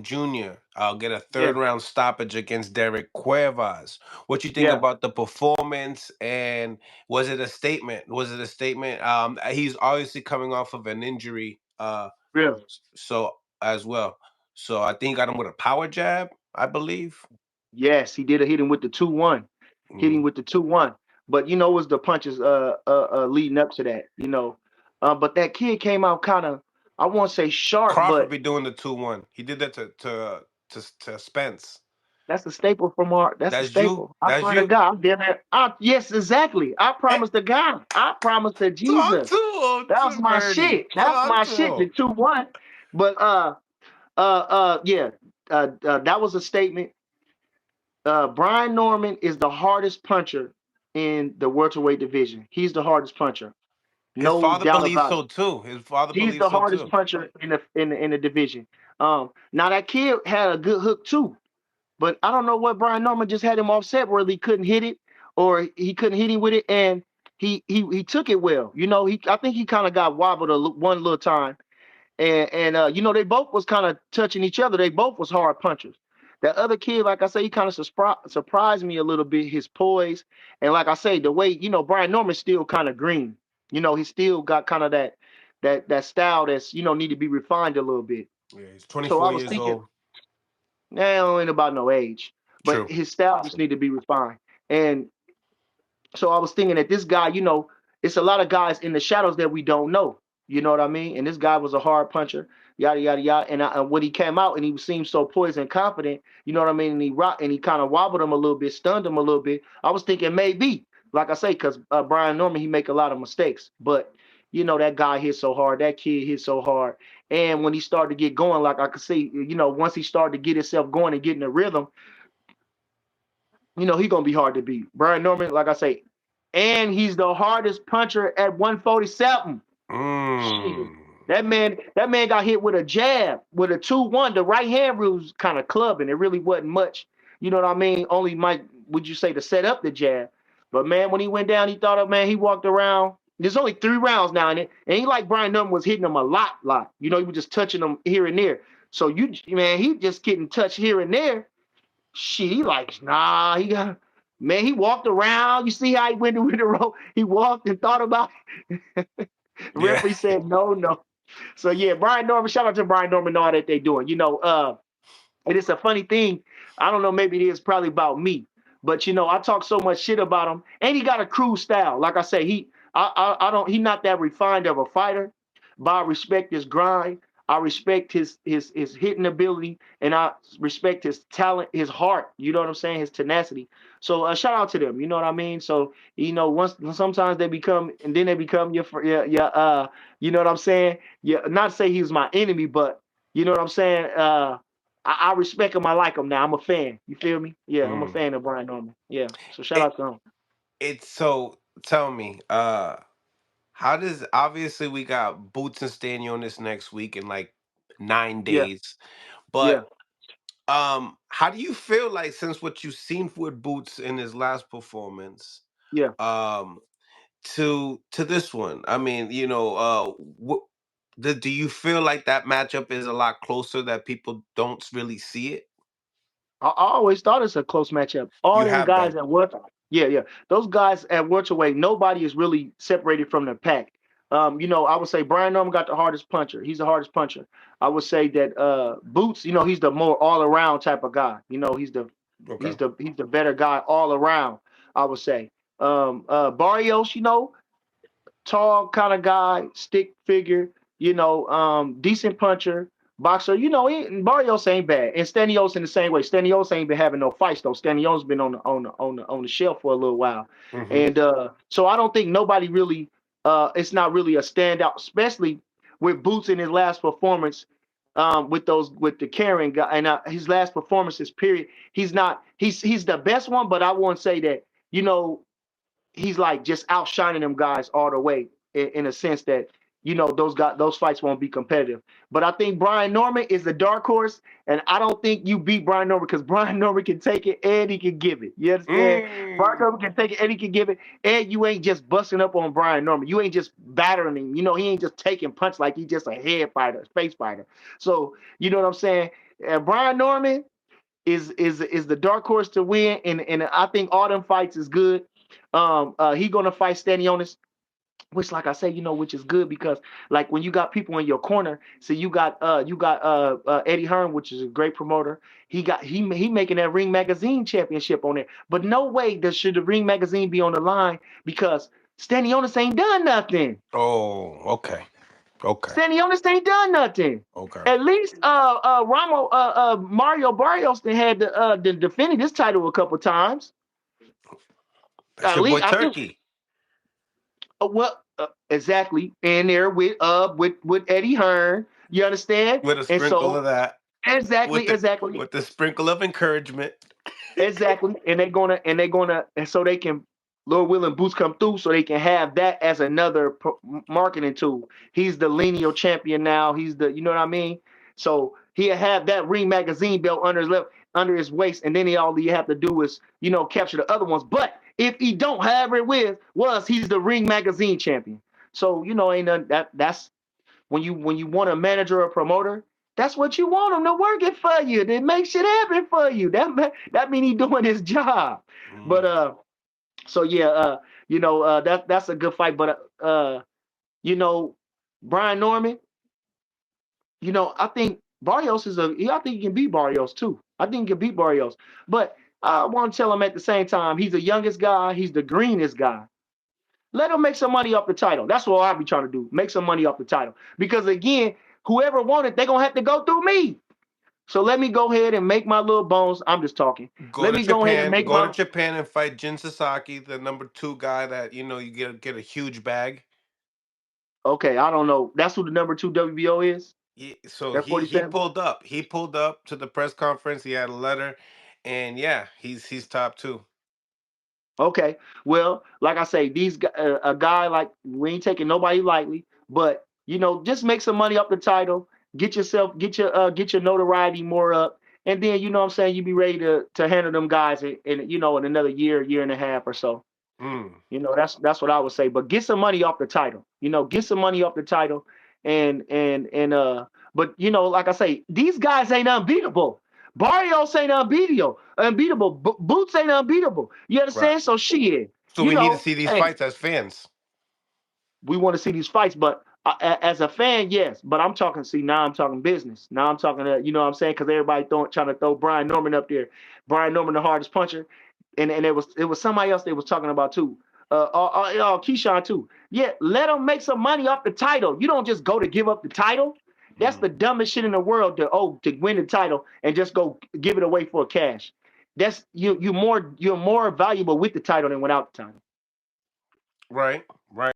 Jr. Get a Yeah, third round stoppage against Derek Cuevas. What you think yeah, about the performance? And was it a statement? Was it a statement? He's obviously coming off of an injury. yeah. So as well. So I think got him with a power jab, I believe. Yes, he did a hit him with the 2-1. Hit him Mm. with the 2-1. But it was the punches leading up to that, But that kid came out kind of, I won't say sharp, Crawford but be doing the 2-1. He did that to Spence. that's the staple from our. That's the That's you. staple. I That's swear to you. God, I'm there. Yes, exactly. I promised to God. I promised to Talk Jesus. to him, That was to my Birdie. shit. That's Talk my to shit. The him. 2-1. But yeah. That was a statement. Brian Norman is the hardest puncher in the welterweight division. He's the hardest puncher. His No father doubt believes about it. so too. His father He's believes the so hardest too. puncher in the division. Now that kid had a good hook too. But I don't know what Brian Norman just had him offset where he couldn't hit it or he couldn't hit him with it, and he took it well. I think he kind of got wobbled one little time, and they both was kind of touching each other. They both was hard punchers. That other kid, like I say, he kind of surprised me a little bit, his poise, and like I say, the way Brian Norman's still kind of green. He still got kind of that style that's need to be refined a little bit. Yeah, he's So I 24 was years thinking, old. now ain't about no age, but True. his style just need to be refined. And so I was thinking that this guy, it's a lot of guys in the shadows that we don't know. You know what I mean? And this guy was a hard puncher, yada yada yada. And when he came out and he seemed so poised and confident, you know what I mean? And he kind of wobbled him a little bit, stunned him a little bit. I was thinking maybe, like I say, because Brian Norman he make a lot of mistakes, but that guy hit so hard, that kid hit so hard. And when he started to get going, like I could see, once he started to get himself going and get in the rhythm, he gonna be hard to beat. Brian Norman, like I say, and he's the hardest puncher at 147. Shit. Mm. That man got hit with a jab, with a 2-1. The right hand was kind of clubbing. It really wasn't much. You know what I mean? Only might would you say to set up the jab. But man, when he went down, he thought of man, he walked around. There's only 3 rounds now in it. And he like Brian Norman was hitting him a lot. He was just touching him here and there. So he just getting touched here and there. Shit, he like, nah, man, he walked around. You see how he went to the road? He walked and thought about it. The Yeah. referee said no, no. So yeah, Brian Norman, shout out to Brian Norman and all that they doing. And it's a funny thing. I don't know, maybe it is probably about me. But I talk so much shit about him. And he got a cruise style. Like I say, I don't he's not that refined of a fighter, but I respect his grind. I respect his hitting ability, and I respect his talent, his heart. You know what I'm saying? His tenacity. So shout out to them. You know what I mean? So once sometimes they become, and then they become your. You know what I'm saying? Yeah, not to say he's my enemy, but you know what I'm saying. I respect him. I like him now. I'm a fan. You feel me? Yeah, I'm a Mm. fan of Brian Norman. Yeah. So shout It out to him. it's so tell me, how does obviously we got Boots and Stanley on this next week in like nine Yeah. days. Yeah. But how do you feel like since what you've seen with Boots in his last performance, Yeah. um, to this one? I mean, what do you feel like that matchup is a lot closer that people don't really see it? I always thought it's a close matchup. All You them have guys that. at what? Yeah, yeah. Those guys at welterweight, nobody is really separated from the pack. I would say Brian Norman got the hardest puncher. He's the hardest puncher. I would say that Boots, he's the more all around type of guy. He's the Okay. he's the he's the better guy all around. I would say. Barrios, tall kind of guy, stick figure, decent puncher, boxer. Barrios ain't bad, and Stanios in the same way. Stanios ain't been having no fights though. Stanios been on the shelf for a little while, Hmm. and so I don't think nobody really. It's not really a standout, especially with Boots in his last performance. With the Karen guy and his last performances, period. He's not. He's the best one, but I won't say that. You know, he's like just outshining them guys all the way in a sense that those fights won't be competitive. But I think Brian Norman is the dark horse, and I don't think you beat Brian Norman because Brian Norman can take it and he can give it. You understand? Brian Mm. Norman can take it and he can give it, and you ain't just busting up on Brian Norman. You ain't just battering him. He ain't just taking punch like he's just a head fighter, space fighter. So you know what I'm saying? Brian Norman is the dark horse to win, and I think all them fights is good. He gonna fight Stanionis, which like I say, which is good because like when you got people in your corner, so you got Eddie Hearn, which is a great promoter. He making that Ring Magazine championship on there. But no way should the Ring Magazine be on the line because Stanionis ain't done nothing. Oh, okay. Okay. Stanionis ain't done nothing. Okay. At least Mario Barrios had defended his title a couple times. That's At your boy least I think. Turkey. Well, exactly, in there with Eddie Hearn. You understand? With a And sprinkle so of that. exactly, exactly, With the sprinkle of encouragement. exactly. And so they can, Lord willing, boots come through, so they can have that as another marketing tool. He's the lineal champion now. He's the, you know what I mean? So he'll have that Ring Magazine belt under his left, under his waist, and then all you have to do is, capture the other ones. But if he don't have it he's the Ring Magazine champion. So ain't none, that's when you want a manager or a promoter, that's what you want them to work it for you. They make shit happen for you. That mean he doing his job. But Mm. so yeah, that's a good fight. But you know, Brian Norman, I think Barrios I think he can beat Barrios too. I think he can beat Barrios. But I want to tell him at the same time, he's the youngest guy, he's the greenest guy. Let him make some money off the title. That's what I'll be trying to do. Make some money off the title. Because again, whoever won it, they're gonna have to go through me. So let me go ahead and make my little bones. I'm just talking. Go Let to me go ahead and Japan. make Go to my Japan and fight Jin Sasaki, the number 2 guy that you get a huge bag. okay, I don't know. That's who the number 2 WBO is? So That he 47? pulled up. He pulled up to the press conference. He had a letter, and yeah, he's top 2. Okay. Well, like I say, a guy like we ain't taking nobody lightly, but just make some money off the title, get your notoriety more up, and then what I'm saying, you be ready to handle them guys in another year and a half or so. Mm. That's what I would say. But get some money off the title. Get some money off the title, and but like I say, these guys ain't unbeatable. Barrios ain't unbeatable. Boots ain't unbeatable. You Right. understand? So shit. So we need to see these Hey, fights as fans. we want to see these fights, but as a fan, yes. But I'm talking. See, now I'm talking business. Now I'm talking. You know what I'm saying? Because everybody trying to throw Brian Norman up there. Brian Norman, the hardest puncher, and it was somebody else they was talking about too. Keyshawn too. Yeah, let them make some money off the title. You don't just go to give up the title. That's Mm. the dumbest shit in the world to win the title and just go give it away for cash. That's you're more valuable with the title than without the title. Right. Right.